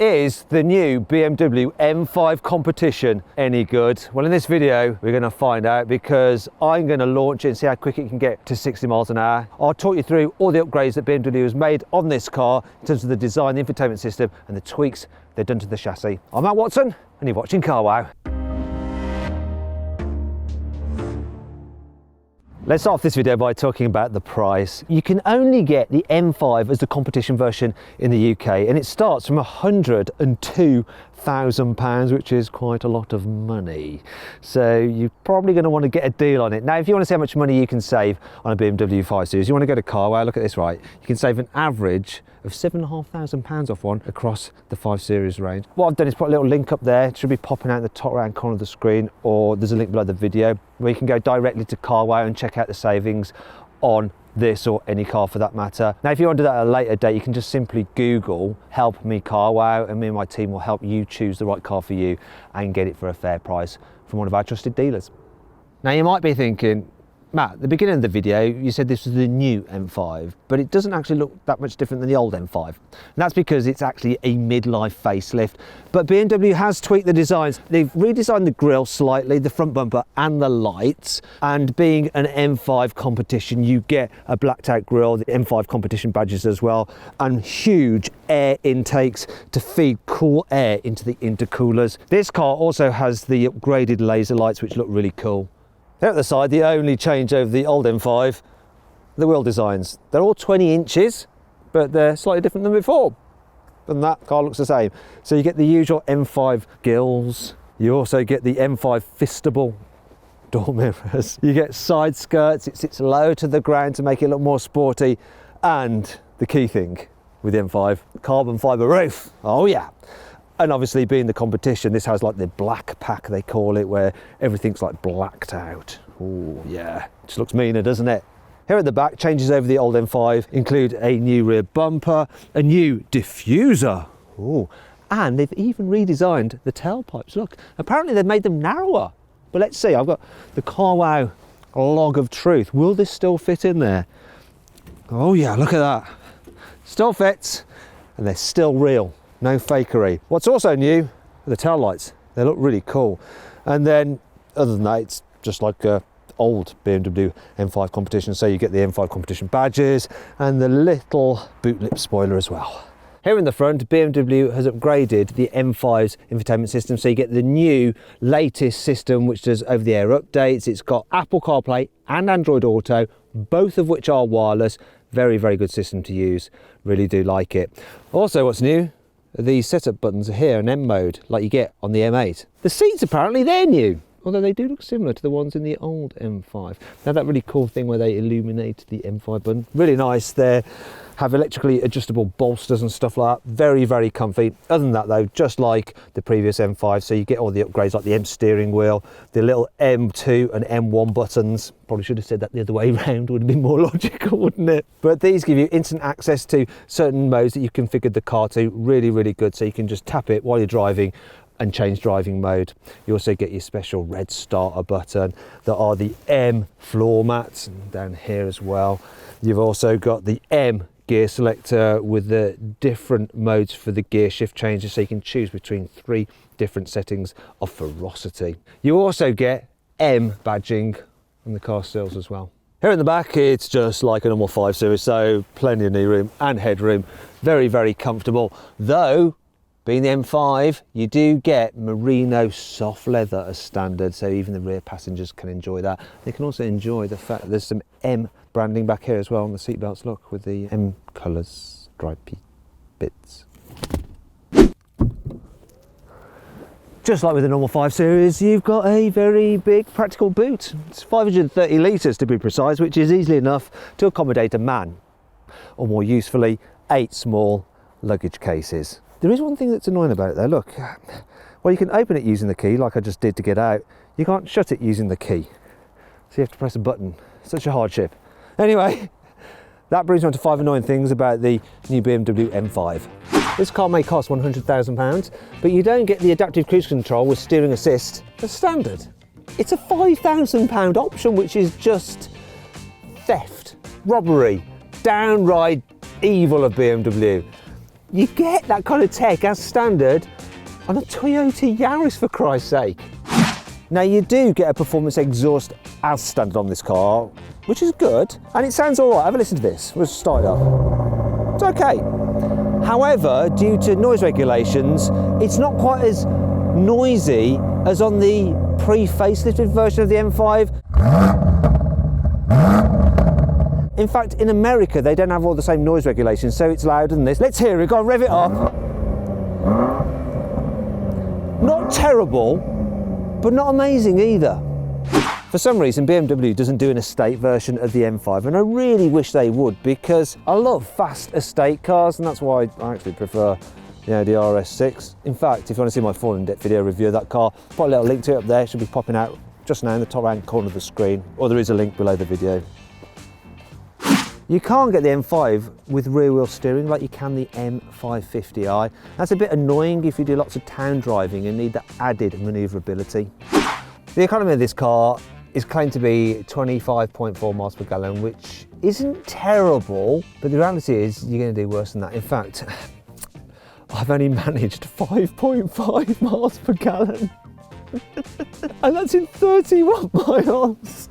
Is the new BMW M5 competition any good? Well, in this video, we're going to find out because I'm going to launch it and see how quick it can get to 60 miles an hour. I'll talk you through all the upgrades that BMW has made on this car in terms of the design, the infotainment system, and the tweaks they've done to the chassis. I'm Matt Watson, and you're watching CarWow. Let's start off this video by talking about the price. You can only get the M5 as the competition version in the UK, and it starts from £102,000, which is quite a lot of money. So you're probably going to want to get a deal on it. Now, if you want to see how much money you can save on a BMW 5 Series, you want to go to CarWow. Look at this, right? You can save an average of £7,500 off one across the 5 Series range. What I've done is put a little link up there. It should be popping out in the top right corner of the screen, or there's a link below the video where you can go directly to CarWow and check out the savings on this or any car for that matter. Now, if you want to do that at a later date, you can just simply Google "Help Me CarWow" and me and my team will help you choose the right car for you and get it for a fair price from one of our trusted dealers. Now, you might be thinking, Matt, at the beginning of the video, you said this was the new M5, but it doesn't actually look that much different than the old M5. And that's because it's actually a midlife facelift. But BMW has tweaked the designs. They've redesigned the grille slightly, the front bumper and the lights. And being an M5 competition, you get a blacked out grille, the M5 competition badges as well, and huge air intakes to feed cool air into the intercoolers. This car also has the upgraded laser lights, which look really cool. There at the side, the only change over the old M5, the wheel designs. They're all 20 inches, but they're slightly different than before. And that car looks the same. So you get the usual M5 gills. You also get the M5 fistable door mirrors. You get side skirts. It sits low to the ground to make it look more sporty. And the key thing with the M5, carbon fibre roof. Oh yeah. And obviously being the competition, this has like the black pack, they call it, where everything's like blacked out. Oh yeah, just looks meaner, doesn't it? Here at the back, changes over the old M5 include a new rear bumper, a new diffuser. Oh, and they've even redesigned the tailpipes. Look, apparently they've made them narrower. But let's see, I've got the CarWow log of truth. Will this still fit in there? Oh yeah, look at that. Still fits, and they're still real. No fakery. What's also new are the tail lights. They look really cool. And then, other than that, it's just like a old BMW M5 competition. So you get the M5 competition badges and the little boot lip spoiler as well. Here in the front, BMW has upgraded the M5's infotainment system. So you get the new latest system, which does over-the-air updates. It's got Apple CarPlay and Android Auto, both of which are wireless. Very, very good system to use. Really do like it. Also, what's new? These setup buttons are here in M mode, like you get on the M8. The seats, apparently, they're new, although they do look similar to the ones in the old M5. Now, that really cool thing where they illuminate the M5 button, really nice. They have electrically adjustable bolsters and stuff like that. Very, very comfy. Other than that, though, just like the previous M5, so you get all the upgrades like the M steering wheel, the little M2 and M1 buttons. Probably should have said that the other way around, would have been more logical, wouldn't it? But these give you instant access to certain modes that you've configured the car to. Really, really good. So you can just tap it while you're driving and change driving mode. You also get your special red starter button. There are the M floor mats down here as well. You've also got the M gear selector with the different modes for the gear shift changes, so you can choose between 3 different settings of ferocity. You also get M badging on the car sills as well. Here in the back, it's just like a normal 5 Series, so plenty of knee room and headroom. Very, very comfortable. Though, being the M5, you do get merino soft leather as standard, so even the rear passengers can enjoy that. They can also enjoy the fact that there's some M branding back here as well on the seat belts. Look, with the M colours, stripy bits. Just like with the normal 5 Series, you've got a very big practical boot. It's 530 litres to be precise, which is easily enough to accommodate a man, or more usefully, 8 small luggage cases. There is one thing that's annoying about it though, look. Well, you can open it using the key, like I just did to get out. You can't shut it using the key. So you have to press a button. Such a hardship. Anyway, that brings me on to 5 annoying things about the new BMW M5. This car may cost £100,000, but you don't get the adaptive cruise control with steering assist as standard. It's a £5,000 option, which is just theft, robbery, downright evil of BMW. You get that kind of tech as standard on a Toyota Yaris, for Christ's sake. Now you do get a performance exhaust as standard on this car, which is good, and it sounds all right. Have a listen to this. We'll start it up. It's okay. However, due to noise regulations, it's not quite as noisy as on the pre-facelifted version of the M5. In fact, in America, they don't have all the same noise regulations, so it's louder than this. Let's hear it. Go on, rev it up. Not terrible, but not amazing either. For some reason, BMW doesn't do an estate version of the M5, and I really wish they would, because I love fast estate cars, and that's why I actually prefer the Audi RS6. In fact, if you want to see my full in-depth video review of that car, put a little link to it up there. It should be popping out just now in the top right corner of the screen, or there is a link below the video. You can't get the M5 with rear wheel steering like you can the M550i. That's a bit annoying if you do lots of town driving and need that added manoeuvrability. The economy of this car is claimed to be 25.4 miles per gallon, which isn't terrible, but the reality is you're going to do worse than that. In fact, I've only managed 5.5 miles per gallon, and that's in 31 miles.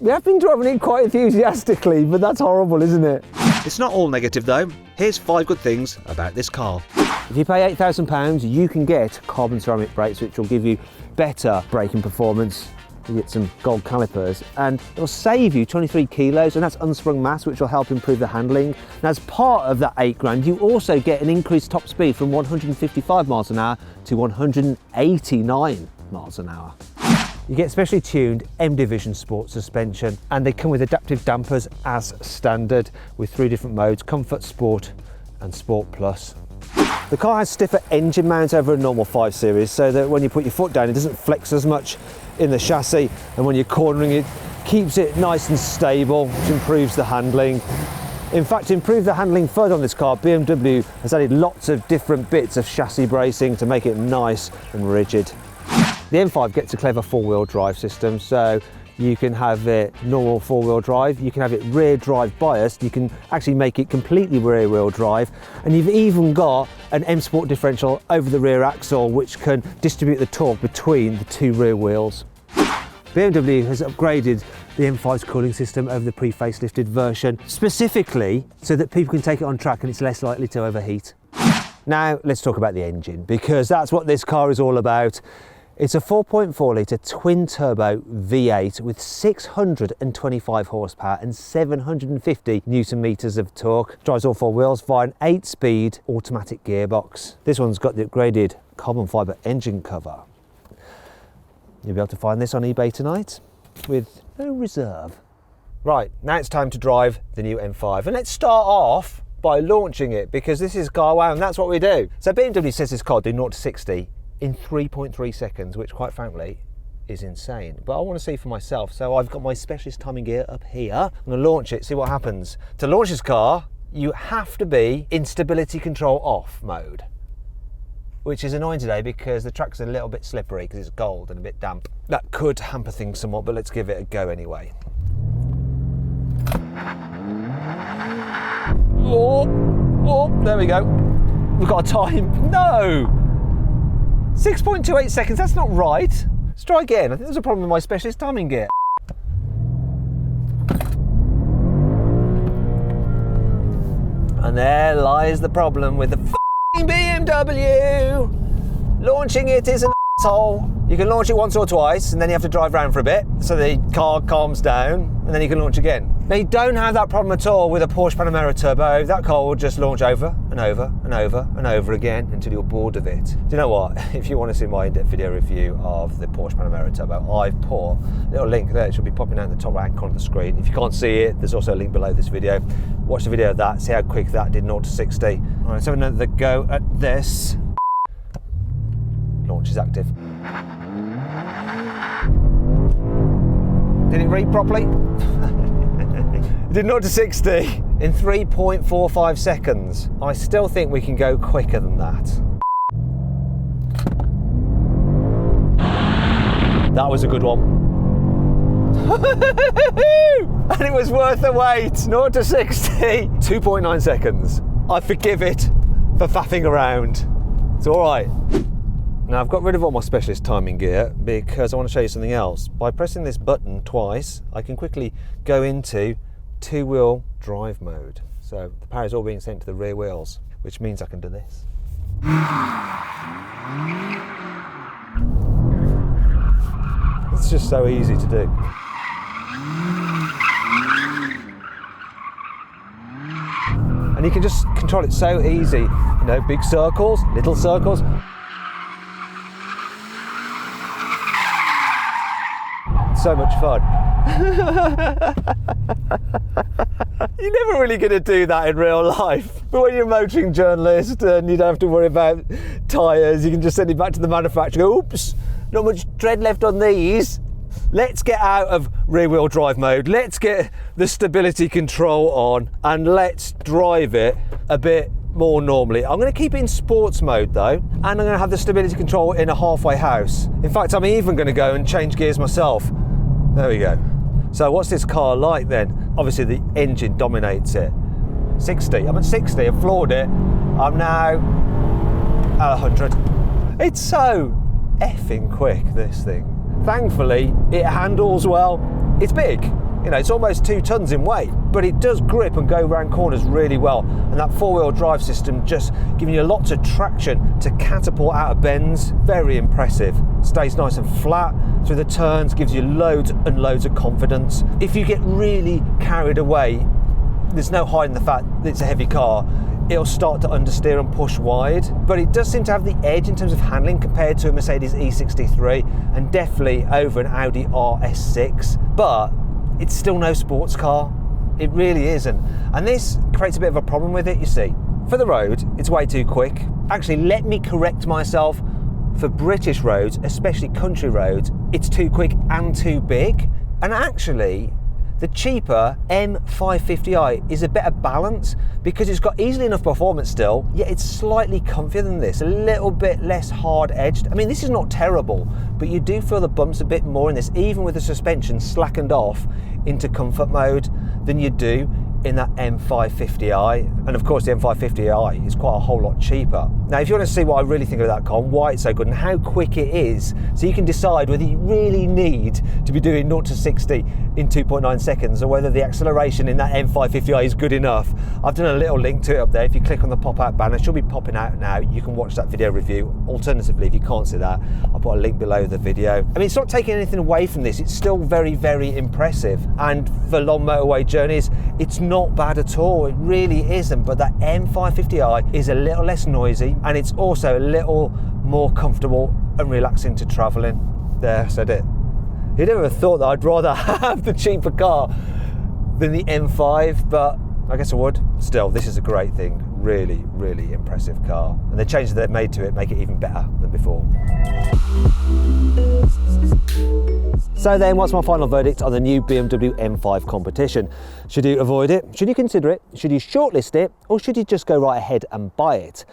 We have been driving it quite enthusiastically, but that's horrible, isn't it? It's not all negative though. Here's 5 good things about this car. If you pay £8,000, you can get carbon ceramic brakes, which will give you better braking performance. You get some gold calipers, and it'll save you 23 kilos, and that's unsprung mass, which will help improve the handling. And as part of that £8,000, you also get an increased top speed from 155 miles an hour to 189 miles an hour. You get specially tuned M Division Sport suspension, and they come with adaptive dampers as standard with 3 different modes: Comfort, Sport and Sport Plus. The car has stiffer engine mount over a normal 5 Series, so that when you put your foot down it doesn't flex as much in the chassis, and when you're cornering it keeps it nice and stable, which improves the handling. In fact, to improve the handling further on this car, BMW has added lots of different bits of chassis bracing to make it nice and rigid. The M5 gets a clever 4-wheel drive system, so you can have it normal 4-wheel drive, you can have it rear drive biased, you can actually make it completely rear wheel drive, and you've even got an M Sport differential over the rear axle, which can distribute the torque between the 2 rear wheels. BMW has upgraded the M5's cooling system over the pre-facelifted version, specifically so that people can take it on track and it's less likely to overheat. Now let's talk about the engine, because that's what this car is all about. It's a 4.4 litre twin-turbo V8 with 625 horsepower and 750 newton meters of torque. Drives all 4 wheels via an 8-speed automatic gearbox. This one's got the upgraded carbon fibre engine cover. You'll be able to find this on eBay tonight with no reserve. Right, now it's time to drive the new M5, and let's start off by launching it, because this is carwow and that's what we do. So BMW says this car will do 0 to 60 in 3.3 seconds, which quite frankly is insane. But I want to see for myself, so I've got my specialist timing gear up here. I'm going to launch it, see what happens. To launch this car, you have to be in stability control off mode, which is annoying today because the track's a little bit slippery because it's gold and a bit damp. That could hamper things somewhat, but let's give it a go anyway. Oh, there we go. We've got a time. No! 6.28 seconds, that's not right. Let's try again. I think there's a problem with my specialist timing gear. And there lies the problem with the f***ing BMW. Launching it is an asshole. You can launch it once or twice and then you have to drive around for a bit so the car calms down and then you can launch again. Now you don't have that problem at all with a Porsche Panamera Turbo. That car will just launch over and over and over and over again until you're bored of it. Do you know what? If you want to see my in-depth video review of the Porsche Panamera Turbo, I've put a little link there. It should be popping out in the top right corner of the screen. If you can't see it, there's also a link below this video. Watch the video of that, see how quick that did 0 to 60. All right, let's have another go at this. Launch is active. Did it read properly? It did 0 to 60 in 3.45 seconds. I still think we can go quicker than that. That was a good one. And it was worth the wait. 0 to 60, 2.9 seconds. I forgive it. for faffing around. It's all right. Now I've got rid of all my specialist timing gear because I want to show you something else. By pressing this button twice, I can quickly go into two-wheel drive mode. So the power is all being sent to the rear wheels, which means I can do this. It's just so easy to do. And you can just control it so easy. You know, big circles, little circles. So much fun. You're never really going to do that in real life. But when you're a motoring journalist and you don't have to worry about tyres, you can just send it back to the manufacturer. Go, oops, not much tread left on these. Let's get out of rear wheel drive mode. Let's get the stability control on and let's drive it a bit more normally. I'm going to keep it in sports mode though, and I'm going to have the stability control in a halfway house. In fact, I'm even going to go and change gears myself. There we go. So what's this car like then? Obviously the engine dominates it. 60, I'm at 60, I've floored it. I'm now at 100. It's so effing quick, this thing. Thankfully, it handles well. It's big, you know, it's almost 2 tons in weight, but it does grip and go around corners really well. And that 4-wheel drive system just giving you lots of traction to catapult out of bends. Very impressive. Stays nice and flat through the turns, gives you loads and loads of confidence. If you get really carried away, there's no hiding the fact that it's a heavy car. It'll start to understeer and push wide, but it does seem to have the edge in terms of handling compared to a Mercedes E63 and definitely over an Audi RS6, but it's still no sports car. It really isn't. And this creates a bit of a problem with it, you see. For the road, it's way too quick. Actually, let me correct myself. For British roads, especially country roads, it's too quick and too big. And actually, the cheaper M550i is a better balance because it's got easily enough performance still, yet it's slightly comfier than this, a little bit less hard edged. I mean, this is not terrible, but you do feel the bumps a bit more in this, even with the suspension slackened off into comfort mode than you do in that M550i. And of course the M550i is quite a whole lot cheaper. Now if you want to see what I really think of that car and why it's so good and how quick it is, so you can decide whether you really need to be doing 0 to 60 in 2.9 seconds or whether the acceleration in that M550i is good enough, I've done a little link to it up there. If you click on the pop-out banner, it should be popping out now. You can watch that video review. Alternatively, if you can't see that, I'll put a link below the video. I mean, it's not taking anything away from this. It's still very, very impressive. And for long motorway journeys, it's not bad at all. It really isn't. But that M550i is a little less noisy and it's also a little more comfortable and relaxing to travel in. There, I said it. You'd never thought that I'd rather have the cheaper car than the M5, but I guess I would. Still, this is a great thing. Really, really impressive car. And the changes they've made to it make it even better than before. So then, what's my final verdict on the new BMW M5 competition? Should you avoid it? Should you consider it? Should you shortlist it? Or should you just go right ahead and buy it?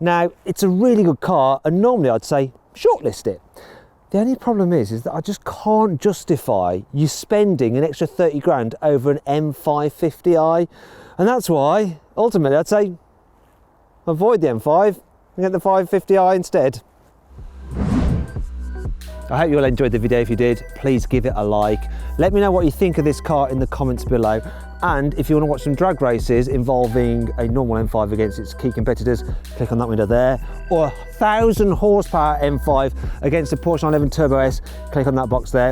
Now, it's a really good car, and normally I'd say shortlist it. The only problem is that I just can't justify you spending an extra 30 grand over an M550i. And that's why, ultimately, I'd say avoid the M5 and get the 550i instead. I hope you all enjoyed the video. If you did, please give it a like. Let me know what you think of this car in the comments below. And if you want to watch some drag races involving a normal M5 against its key competitors, click on that window there. Or a 1,000 horsepower M5 against a Porsche 911 Turbo S, click on that box there.